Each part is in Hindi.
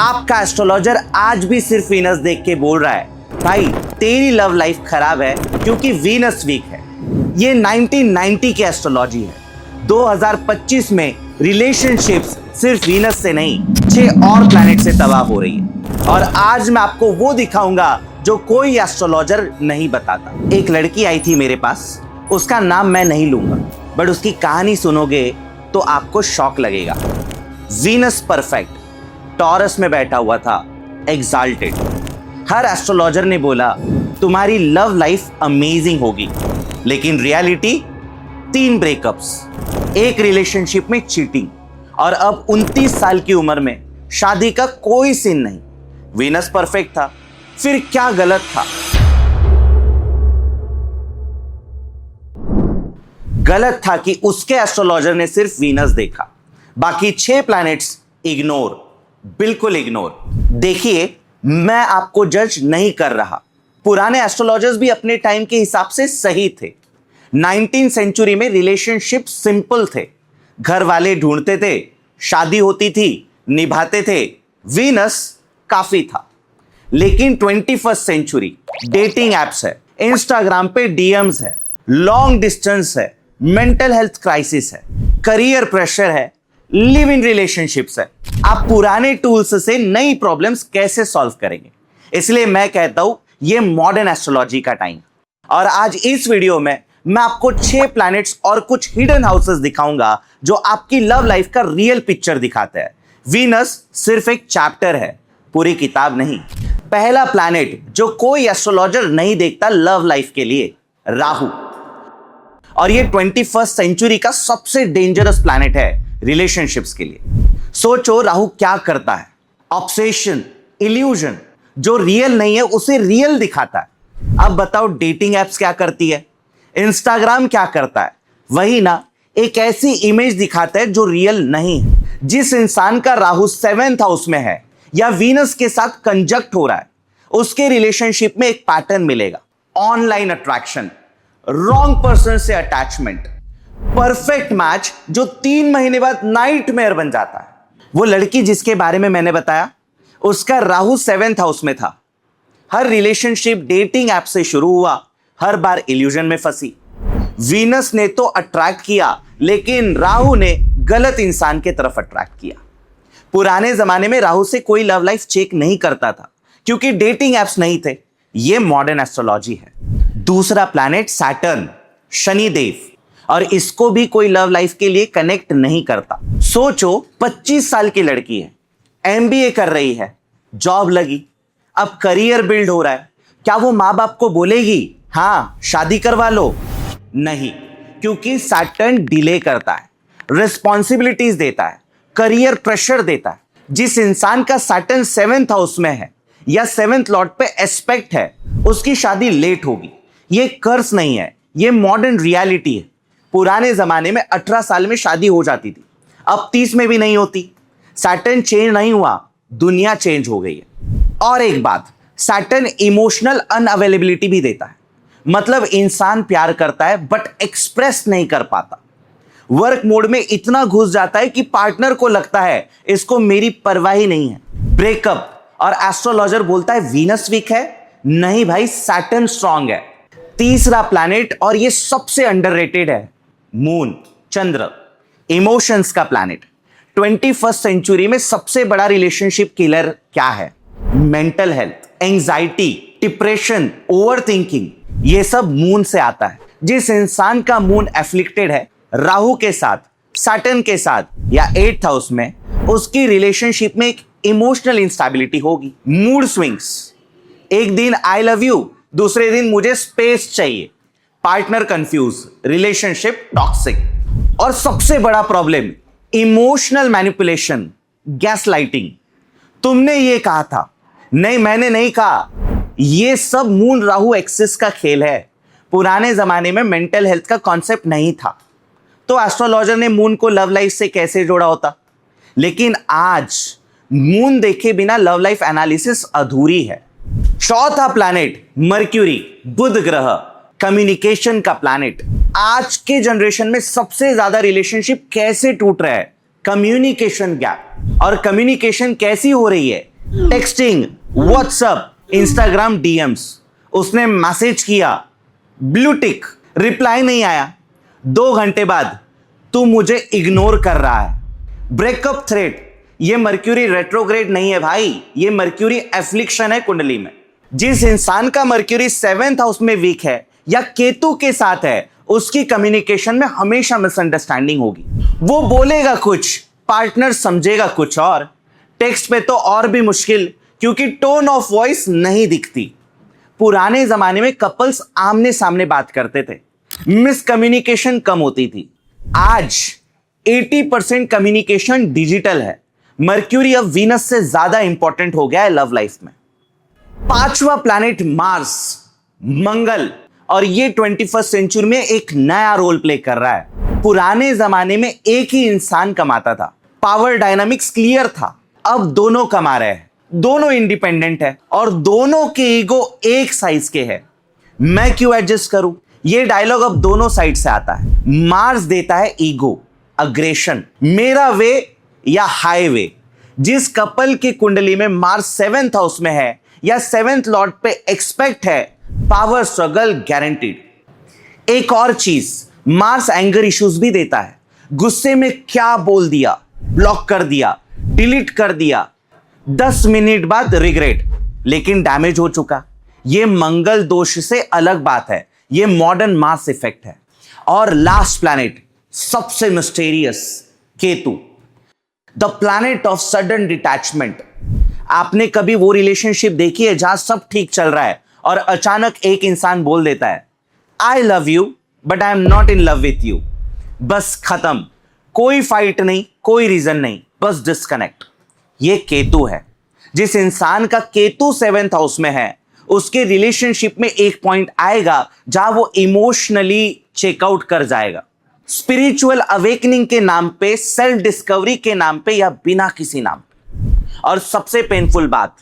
आपका एस्ट्रोलॉजर आज भी सिर्फ वीनस देख के बोल रहा है, भाई तेरी लव लाइफ खराब है क्योंकि वीनस वीक है। ये 1990 की एस्ट्रोलॉजी है। 2025 में रिलेशनशिप्स सिर्फ वीनस से नहीं, 6 और प्लैनेट से तबाह हो रही है। और आज मैं आपको वो दिखाऊंगा जो कोई एस्ट्रोलॉजर नहीं बताता। एक लड़की आई थी मेरे पास, उसका नाम मैं नहीं लूंगा, बट उसकी कहानी सुनोगे तो आपको शॉक लगेगा। वीनस परफेक्ट, टॉरस में बैठा हुआ था, एग्जाल्टेड। हर एस्ट्रोलॉजर ने बोला तुम्हारी लव लाइफ अमेजिंग होगी, लेकिन रियलिटी 3 ब्रेकअप्स, एक रिलेशनशिप में चीटिंग, और अब 29 साल की उम्र में शादी का कोई सीन नहीं। वीनस परफेक्ट था, फिर क्या गलत था? गलत था कि उसके एस्ट्रोलॉजर ने सिर्फ वीनस देखा, बाकी 6 प्लैनेट्स इग्नोर, बिल्कुल इग्नोर। देखिए, मैं आपको जज नहीं कर रहा। पुराने एस्ट्रोलॉजर्स भी अपने टाइम के हिसाब से सही थे। 19th सेंचुरी में रिलेशनशिप सिंपल थे, घर वाले ढूंढते थे, शादी होती थी, निभाते थे, वीनस काफी था। लेकिन 21st सेंचुरी, डेटिंग एप्स है, इंस्टाग्राम पे डीएम्स है, लॉन्ग डिस्टेंस है, मेंटल हेल्थ क्राइसिस है, करियर प्रेशर है, लिव इन रिलेशनशिप्स है। आप पुराने टूल्स से नई प्रॉब्लम्स कैसे सॉल्व करेंगे? इसलिए मैं कहता हूं ये मॉडर्न एस्ट्रोलॉजी का टाइम। और आज इस वीडियो में मैं आपको 6 प्लैनेट्स और कुछ हिडन हाउसेस दिखाऊंगा जो आपकी लव लाइफ का रियल पिक्चर दिखाते हैं। वीनस सिर्फ एक चैप्टर है, पूरी किताब नहीं। पहला प्लैनेट जो कोई एस्ट्रोलॉजर नहीं देखता लव लाइफ के लिए, राहु। और ये 21st सेंचुरी का सबसे डेंजरस प्लैनेट है रिलेशनशिप्स के लिए। सोचो राहु क्या करता है? ऑब्सेशन, इल्यूजन, जो रियल नहीं है उसे रियल दिखाता है। अब बताओ डेटिंग एप्स क्या करती है? इंस्टाग्राम क्या करता है? वही ना, एक ऐसी इमेज दिखाता है जो रियल नहीं है। जिस इंसान का राहु 7th हाउस में है या वीनस के साथ कंजक्ट हो रहा है, उसके रिलेशनशिप में एक पैटर्न मिलेगा। ऑनलाइन अट्रैक्शन, रॉन्ग पर्सन से अटैचमेंट, परफेक्ट मैच जो 3 महीने बाद नाइटमेयर बन जाता है। वो लड़की जिसके बारे में मैंने बताया, उसका राहु 7th हाउस में था। हर रिलेशनशिप डेटिंग ऐप से शुरू हुआ, हर बार इल्यूजन में फंसी। वीनस ने तो अट्रैक्ट किया, लेकिन राहु ने गलत इंसान के तरफ अट्रैक्ट किया। पुराने जमाने में राहु से कोई लव लाइफ चेक नहीं करता था क्योंकि डेटिंग एप्स नहीं थे। यह मॉडर्न एस्ट्रोलॉजी है। दूसरा प्लैनेट सैटर्न, शनिदेव, और इसको भी कोई लव लाइफ के लिए कनेक्ट नहीं करता। सोचो 25 साल की लड़की है, एमबीए कर रही है, जॉब लगी, अब करियर बिल्ड हो रहा है। क्या वो माँ बाप को बोलेगी हाँ शादी करवा लो? नहीं, क्योंकि सैटर्न डिले करता है, रिस्पॉन्सिबिलिटीज देता है, करियर प्रेशर देता है। जिस इंसान का सैटर्न 7th हाउस में है या 7th लॉर्ड पे एस्पेक्ट है, उसकी शादी लेट होगी। ये कर्स नहीं है, ये मॉडर्न रियलिटी है। पुराने जमाने में 18 साल में शादी हो जाती थी, अब 30 में भी नहीं होती। सैटर्न चेंज नहीं हुआ, दुनिया चेंज हो गई है। और एक बात, सैटर्न इमोशनल अनअवेलेबिलिटी भी देता है। मतलब इंसान प्यार करता है बट एक्सप्रेस नहीं कर पाता। वर्क मोड में इतना घुस जाता है कि पार्टनर को लगता है इसको मेरी परवाह ही नहीं है। ब्रेकअप, और एस्ट्रोलॉजर बोलता है वीनस वीक है। नहीं भाई, सैटर्न स्ट्रांग है। तीसरा प्लैनेट, और ये सबसे अंडररेटेड है, मून, चंद्र, इमोशंस का प्लैनेट। 21st सेंचुरी में सबसे बड़ा रिलेशनशिप किलर क्या है? Mental health, anxiety, depression, overthinking, ये सब मून से आता है। जिस इंसान का मून एफ्लिक्टेड है राहु के साथ, सैटर्न के साथ या 8th हाउस में, उसकी रिलेशनशिप में एक इमोशनल इंस्टेबिलिटी होगी। मूड स्विंग्स, एक दिन आई लव यू, दूसरे दिन मुझे स्पेस चाहिए। Partner confuse, relationship toxic. और सबसे बड़ा प्रॉब्लम, इमोशनल मैनिपुलेशन, गैसलाइटिंग। तुमने ये कहा था, नहीं मैंने नहीं कहा। ये सब मून राहु एक्सिस का खेल है। पुराने जमाने में मेंटल हेल्थ का कॉन्सेप्ट नहीं था, तो एस्ट्रोलॉजर ने मून को लव लाइफ से कैसे जोड़ा होता? लेकिन आज मून देखे बिना लव लाइफ एनालिसिस अधूरी है। चौथा प्लैनेट मर्क्यूरी, बुध ग्रह, कम्युनिकेशन का प्लैनेट। आज के जनरेशन में सबसे ज्यादा रिलेशनशिप कैसे टूट रहा है? Communication gap. और कम्युनिकेशन कैसी हो रही है? टेक्सटिंग, व्हाट्सएप, इंस्टाग्राम डीएम्स, उसने मैसेज किया, ब्लू टिक, रिप्लाई नहीं आया, 2 घंटे बाद तू मुझे इग्नोर कर रहा है, ब्रेकअप थ्रेट। ये मर्क्यूरी रेट्रोग्रेड नहीं है भाई, ये मर्क्यूरी एफ्लिक्शन है कुंडली में। जिस इंसान का मर्क्यूरी 7th हाउस में वीक है या केतु के साथ है, उसकी कम्युनिकेशन में हमेशा मिसअंडरस्टैंडिंग होगी। वो बोलेगा कुछ, पार्टनर समझेगा कुछ और। टेक्स्ट पे तो और भी मुश्किल, क्योंकि टोन ऑफ वॉइस नहीं दिखती। पुराने जमाने में कपल्स आमने सामने बात करते थे, मिसकम्युनिकेशन कम होती थी। आज 80% कम्युनिकेशन डिजिटल है। मर्क्यूरी अब वीनस से ज्यादा इंपॉर्टेंट हो गया है लव लाइफ में। 5वां प्लैनेट मार्स, मंगल, और ये 21st सेंचुरी में एक नया रोल प्ले कर रहा है। पुराने जमाने में एक ही इंसान कमाता था, पावर डायनामिक्स क्लियर था। अब दोनों कमा रहे हैं, दोनों इंडिपेंडेंट है और दोनों के ईगो एक साइज के हैं। मैं क्यों एडजस्ट करूं? ये डायलॉग अब दोनों साइड से आता है। मार्स देता है ईगो, अग्रेशन, मेरा वे या हाईवे। जिस कपल की कुंडली में मार्स 7th हाउस में है या 7th लॉर्ड पे एक्सपेक्ट है, पावर स्ट्रगल गारंटीड। एक और चीज, मार्स एंगर इश्यूज भी देता है। गुस्से में क्या बोल दिया, ब्लॉक कर दिया, डिलीट कर दिया, 10 मिनट बाद रिग्रेट, लेकिन डैमेज हो चुका। ये मंगल दोष से अलग बात है, ये मॉडर्न मार्स इफेक्ट है। और लास्ट प्लैनेट, सबसे mysterious, Ketu, the planet of sudden detachment. आपने कभी वो रिलेशनशिप देखी है जहां सब ठीक चल रहा है और अचानक एक इंसान बोल देता है, I love you but I am not in love with you. बस खत्म, कोई फाइट नहीं, कोई रीजन नहीं, बस डिस्कनेक्ट। ये केतु है। जिस इंसान का केतु 7th हाउस में है, उसके रिलेशनशिप में एक पॉइंट आएगा जहां वो इमोशनली चेकआउट कर जाएगा। स्पिरिचुअल अवेकनिंग के नाम पे, सेल्फ डिस्कवरी के नाम पे, या बिना किसी नाम पे। और सबसे पेनफुल बात,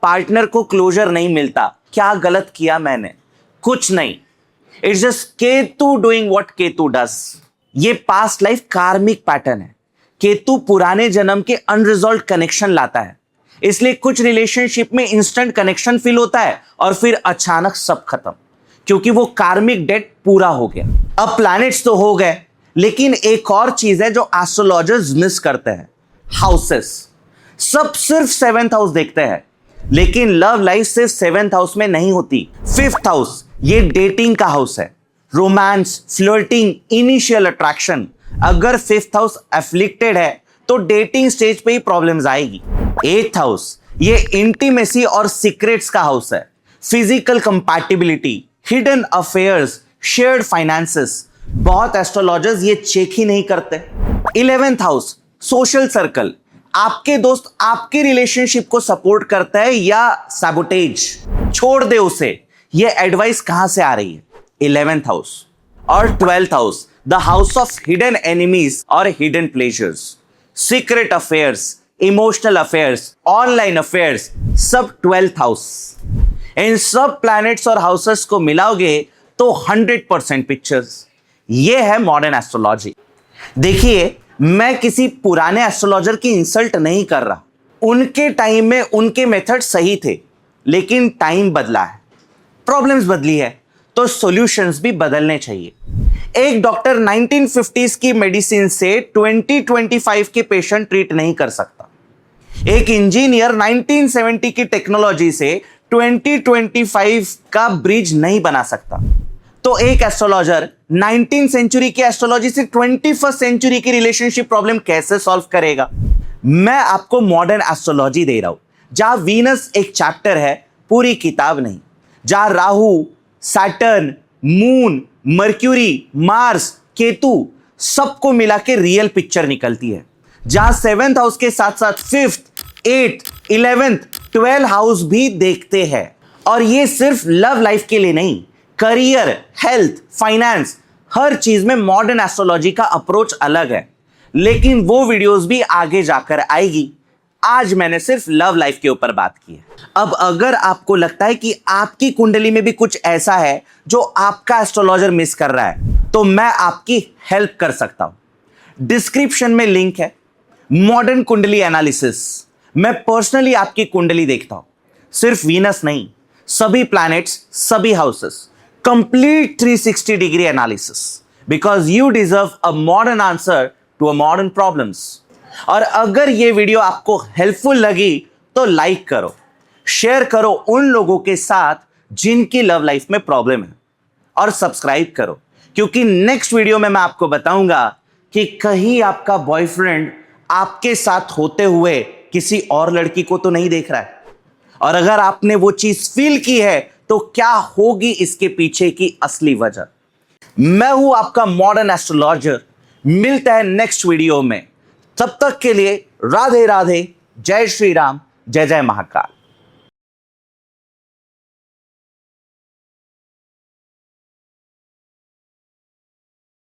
पार्टनर को क्लोजर नहीं मिलता। क्या गलत किया मैंने? कुछ नहीं, it's just Ketu doing what Ketu does. ये पास्ट लाइफ कार्मिक पैटर्न है। केतु पुराने जन्म के अनरिजॉल्व कनेक्शन लाता है, इसलिए कुछ रिलेशनशिप में इंस्टेंट कनेक्शन फील होता है और फिर अचानक सब खत्म, क्योंकि वो कार्मिक डेट पूरा हो गया। अब प्लैनेट्स तो हो गए, लेकिन एक और चीज है जो एस्ट्रोलॉजर्स मिस करते हैं, हाउसेस। सब सिर्फ 7th हाउस देखते हैं, लेकिन लव लाइफ सिर्फ 7th हाउस में नहीं होती। 5th हाउस, ये डेटिंग का हाउस है, रोमांस, फ्लर्टिंग, इनिशियल अट्रैक्शन। अगर 5th हाउस एफ्लिक्टेड है तो डेटिंग स्टेज पे ही प्रॉब्लम्स आएगी। 8th हाउस, ये इंटीमेसी और सीक्रेट्स का हाउस है, physical compatibility, hidden affairs, shared finances. बहुत एस्ट्रोलॉजर्स ये चेक ही नहीं करते। 11th हाउस, सोशल सर्कल, आपके दोस्त आपके रिलेशनशिप को सपोर्ट करता है या सैबोटेज, छोड़ दे उसे। ये एडवाइस कहां से आ रही है? 11th house. और 12th house, the house of hidden enemies और hidden pleasures, secret affairs, emotional affairs, online affairs, सब 12th हाउस। इन सब प्लैनेट्स और हाउसेस को मिलाओगे तो 100% पिक्चर्स। ये है मॉडर्न एस्ट्रोलॉजी। देखिए, मैं किसी पुराने एस्ट्रोलॉजर की इंसल्ट नहीं कर रहा। उनके टाइम में उनके मेथड सही थे, लेकिन टाइम बदला है, प्रॉब्लम्स बदली है, तो सॉल्यूशंस भी बदलने चाहिए। एक डॉक्टर 1950s की मेडिसिन से 2025 के पेशेंट ट्रीट नहीं कर सकता। एक इंजीनियर 1970 की टेक्नोलॉजी से 2025 का ब्रिज नहीं बना सकता। तो एक एस्ट्रोलॉजर 19th सेंचुरी की एस्ट्रोलॉजी से 21st सेंचुरी की रिलेशनशिप प्रॉब्लम कैसे सॉल्व करेगा? मैं आपको मॉडर्न एस्ट्रोलॉजी दे रहा हूं, जहां वीनस एक चैप्टर है, पूरी किताब नहीं। जहां Rahu, Saturn, moon, mercury, Mars, Ketu, सबको मिला के रियल पिक्चर निकलती है। जहां 7th हाउस के साथ साथ 5th, 8th, 11th, 12th house भी देखते हैं। और ये सिर्फ लव लाइफ के लिए नहीं, करियर, हेल्थ, फाइनेंस, हर चीज में मॉडर्न एस्ट्रोलॉजी का अप्रोच अलग है। लेकिन वो वीडियोस भी आगे जाकर आएगी। आज मैंने सिर्फ लव लाइफ के ऊपर बात की है। अब अगर आपको लगता है कि आपकी कुंडली में भी कुछ ऐसा है जो आपका एस्ट्रोलॉजर मिस कर रहा है, तो मैं आपकी हेल्प कर सकता हूं। डिस्क्रिप्शन में लिंक है, मॉडर्न कुंडली एनालिसिस। मैं पर्सनली आपकी कुंडली देखता हूं, सिर्फ वीनस नहीं, सभी प्लैनेट्स, सभी houses, complete 360 degree analysis, because you deserve a modern answer to a modern problems. और अगर ये वीडियो आपको हेल्पफुल लगी तो लाइक करो, शेयर करो उन लोगों के साथ जिनकी लव लाइफ में प्रॉब्लम है, और सब्सक्राइब करो, क्योंकि नेक्स्ट वीडियो में मैं आपको बताऊंगा कि कहीं आपका बॉयफ्रेंड आपके साथ होते हुए किसी और लड़की को तो नहीं देख रहा है, और अगर आपने वो चीज फील की है तो क्या होगी इसके पीछे की असली वजह। मैं हूं आपका मॉडर्न एस्ट्रोलॉजर, मिलते हैं नेक्स्ट वीडियो में, तब तक के लिए राधे राधे, जय श्री राम, जय जय महाकाल।